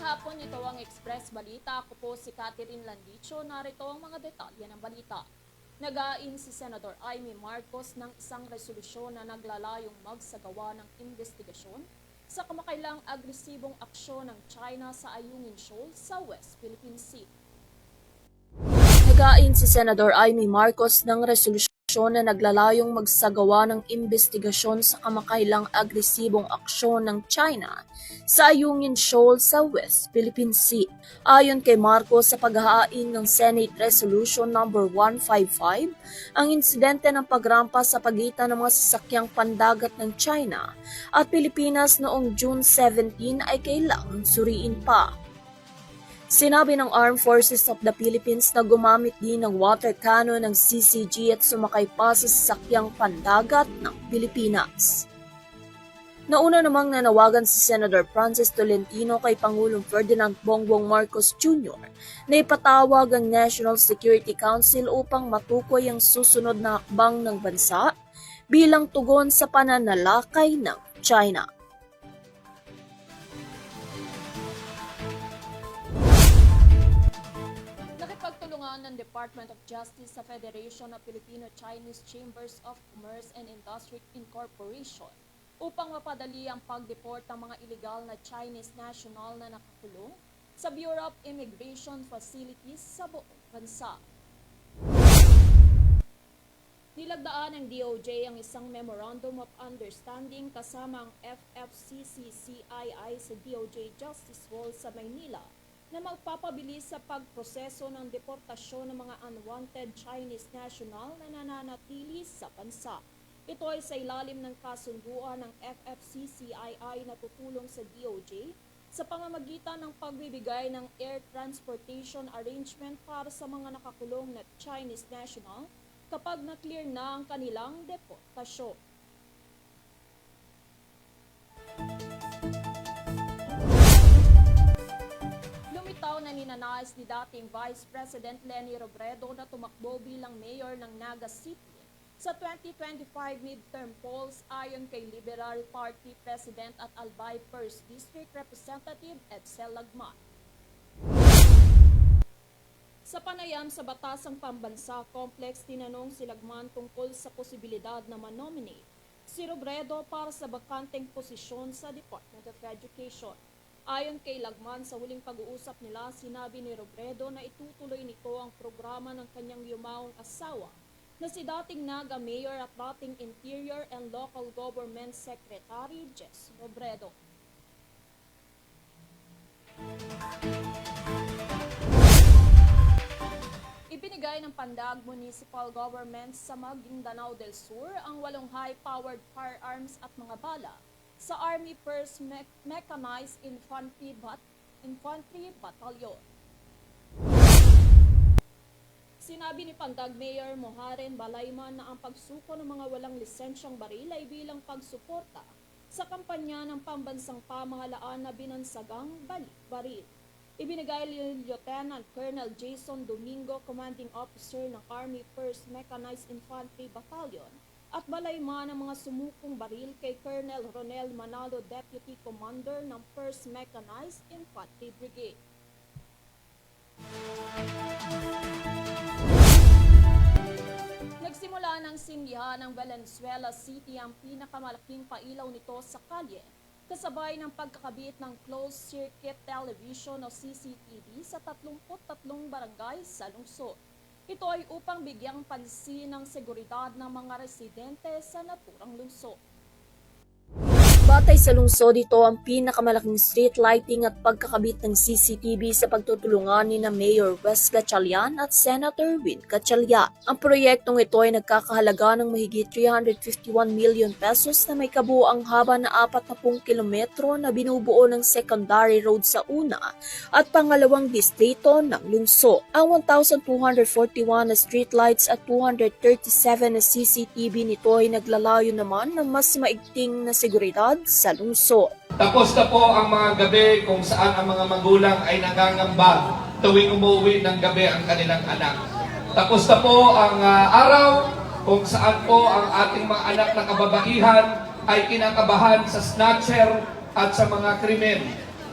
hapon, ito ang Express Balita. Ako po si Catherine Landicho. Narito ang mga detalye ng balita. Nag-ain si Senador Amy Marcos ng isang resolusyon na naglalayong magsagawa ng investigasyon sa kamakailang agresibong aksyon ng China sa Ayungin Shoal sa West Philippine Sea. Nag-ain si Senador Amy Marcos ng resolusyon na naglalayong magsagawa ng investigasyon sa kamakailang agresibong aksyon ng China sa Ayungin Shoal sa West Philippine Sea. Ayon kay Marcos, sa paghahain ng Senate Resolution No. 155, ang insidente ng pagrampas sa pagitan ng mga sasakyang pandagat ng China at Pilipinas noong June 17 ay kailangang suriin pa. Sinabi ng Armed Forces of the Philippines na gumamit din ng water cannon ng CCG at sumakay pa sa sasakyang pandagat ng Pilipinas. Nauna namang nanawagan si Senator Francis Tolentino kay Pangulong Ferdinand Bongbong Marcos Jr. na ipatawag ang National Security Council upang matukoy ang susunod na hakbang ng bansa bilang tugon sa pananalakay ng China. Ng Department of Justice sa Federation of Filipino-Chinese Chambers of Commerce and Industry Incorporation upang mapadali ang pag-deport ng mga illegal na Chinese national na nakakulong sa Bureau of Immigration Facilities sa buong bansa. Nilagdaan ng DOJ ang isang Memorandum of Understanding kasama ang FFCCCII sa DOJ Justice Hall sa Maynila na magpapabilis sa pagproseso ng deportasyon ng mga unwanted Chinese national na nananatili sa bansa. Ito ay sa ilalim ng kasunduan ng FFCCII na tutulong sa DOJ sa pamamagitan ng pagbibigay ng air transportation arrangement para sa mga nakakulong na Chinese national kapag na-clear na ang kanilang deportasyon. Na ninanais ni dating Vice President Leni Robredo na tumakbo bilang mayor ng Naga City sa 2025 midterm polls ayon kay Liberal Party President at Albay 1st District Representative Edsel Lagman. Sa panayam sa Batasang Pambansa Complex, tinanong si Lagman tungkol sa posibilidad na manominate si Robredo para sa bakanteng posisyon sa Department of Education. Ayon kay Lagman, sa huling pag-uusap nila, sinabi ni Robredo na itutuloy nito ang programa ng kanyang yumaong asawa na si dating Naga Mayor at dating Interior and Local Government Secretary Jess Robredo. Ibinigay ng Pandag Municipal Government sa Maguindanao del Sur ang 8 high-powered firearms at mga bala sa Army 1st Mechanized Infantry Battalion. Sinabi ni Pandag Mayor Moharen Balayman na ang pagsuko ng mga walang lisensyang baril ay bilang pagsuporta sa kampanya ng pambansang pamahalaan na binansagang Balik Baril. Ibinigay ni Lieutenant Colonel Jason Domingo, Commanding Officer ng Army 1st Mechanized Infantry Battalion, at balayman ng mga sumukong baril kay Colonel Ronel Manalo, Deputy Commander ng 1st Mechanized Infantry Brigade. Nagsimula ng sindihan ng Valenzuela City ang pinakamalaking pailaw nito sa kalye, kasabay ng pagkakabit ng closed-circuit television o CCTV sa 33 barangay sa lungsod. Ito ay upang bigyang pansin ng seguridad ng mga residente sa naturang lungsod. Batay sa lungsod, ito ang pinakamalaking street lighting at pagkakabit ng CCTV sa pagtutulungan ni na Mayor Wes Gatchalian at Senator Win Gatchalian. Ang proyektong ito ay nagkakahalaga ng mahigit 351 million pesos na may kabuuang haba na 40 kilometro na binubuo ng secondary road sa una at pangalawang distrito ng lungsod. Ang 1,241 na street lights at 237 na CCTV nito ay naglalayo naman ng mas maigting na seguridad sa lungsod. Tapos na po ang mga gabi kung saan ang mga magulang ay nangangamba tuwing umuwi ng gabi ang kanilang anak. Tapos na po ang araw kung saan po ang ating mga anak na kababaihan ay kinakabahan sa snatcher at sa mga krimen.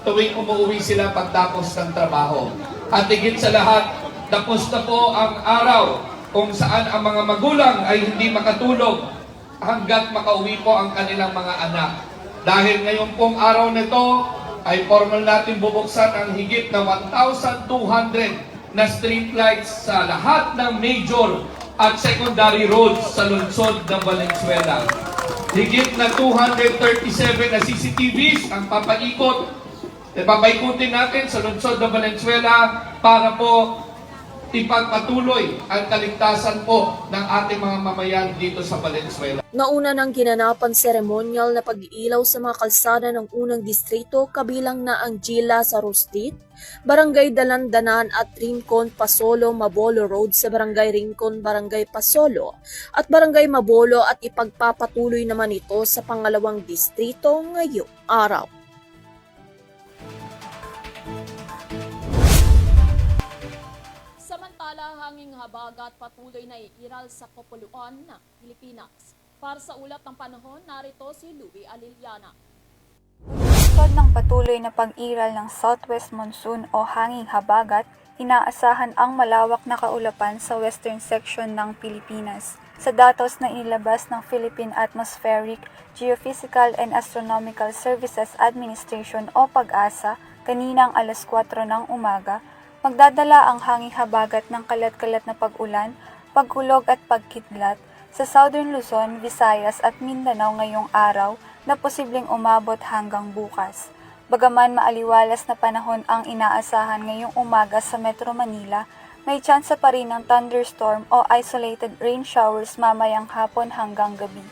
tuwing umuwi sila pagtapos ng trabaho. At higit sa lahat, tapos na po ang araw kung saan ang mga magulang ay hindi makatulog hanggat makauwi po ang kanilang mga anak. Dahil ngayon pong araw nito ay formal natin bubuksan ang higit na 1,200 na street lights sa lahat ng major at secondary roads sa lungsod ng Valenzuela. Higit na 237 na CCTVs ang papaikutin natin sa lungsod ng Valenzuela para po ipagpatuloy ang kaligtasan po ng ating mga mamayan dito sa Valenzuela. Nauna ng ginanapan seremonyal na pag-iilaw sa mga kalsada ng unang distrito kabilang na ang Gila sa Rostit, Barangay Dalandanan at Rincon Pasolo Mabolo Road sa Barangay Rincon Barangay Pasolo at Barangay Mabolo at ipagpapatuloy naman ito sa pangalawang distrito ngayong araw. Samantala, hanging habagat patuloy na iiral sa kapuluan ng Pilipinas. Para sa ulat ng panahon, narito si Louie Aliliana. Tod ng patuloy na pag-iral ng southwest monsoon o hanging habagat, inaasahan ang malawak na kaulapan sa western section ng Pilipinas. Sa datos na inilabas ng Philippine Atmospheric, Geophysical and Astronomical Services Administration o PAGASA, kaninang alas 4 ng umaga, magdadala ang hanging habagat ng kalat-kalat na pag-ulan, pagkulog at pagkidlat sa Southern Luzon, Visayas at Mindanao ngayong araw na posibleng umabot hanggang bukas. Bagaman maaliwalas na panahon ang inaasahan ngayong umaga sa Metro Manila, may tsansa pa rin ng thunderstorm o isolated rain showers mamayang hapon hanggang gabi.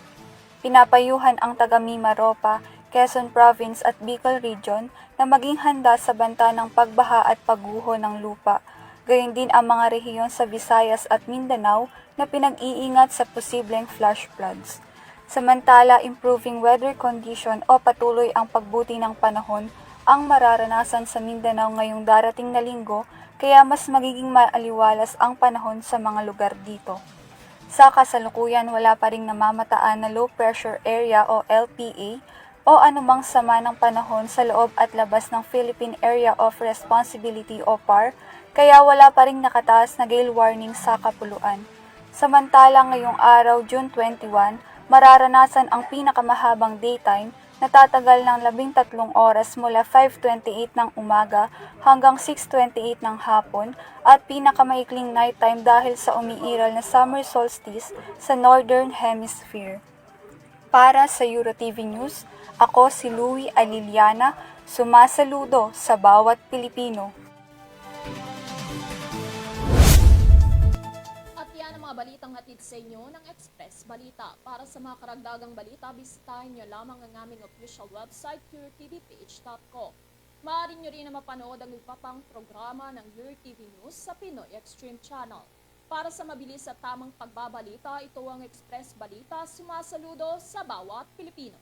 Pinapayuhan ang taga Mimaropa, Quezon Province at Bicol Region na maging handa sa banta ng pagbaha at pagguho ng lupa. Gayon din ang mga rehiyon sa Visayas at Mindanao na pinag-iingat sa posibleng flash floods. Samantala, improving weather condition o patuloy ang pagbuti ng panahon ang mararanasan sa Mindanao ngayong darating na linggo, kaya mas magiging maaliwalas ang panahon sa mga lugar dito. Sa kasalukuyan, wala pa ring namamataan na low pressure area o LPA o anumang sama ng panahon sa loob at labas ng Philippine Area of Responsibility o PAR, kaya wala pa ring nakataas na gale warning sa kapuluan. Samantala ngayong araw, June 21, mararanasan ang pinakamahabang daytime na tatagal ng 13 oras mula 5:28 ng umaga hanggang 6:28 ng hapon at pinakamaikling nighttime dahil sa umiiral na summer solstice sa Northern Hemisphere. Para sa EuroTV News, ako si Louie Aliliana, sumasaludo sa bawat Pilipino. Mga balitang hatid sa inyo ng Express Balita. Para sa mga karagdagang balita, bisitahin nyo lamang ang aming official website, eurotvph.com. Maaari nyo rin na mapanood ang iba pang programa ng EuroTV News sa Pinoy Extreme Channel. Para sa mabilis at tamang pagbabalita, ito ang Express Balita, sumasaludo sa bawat Pilipino.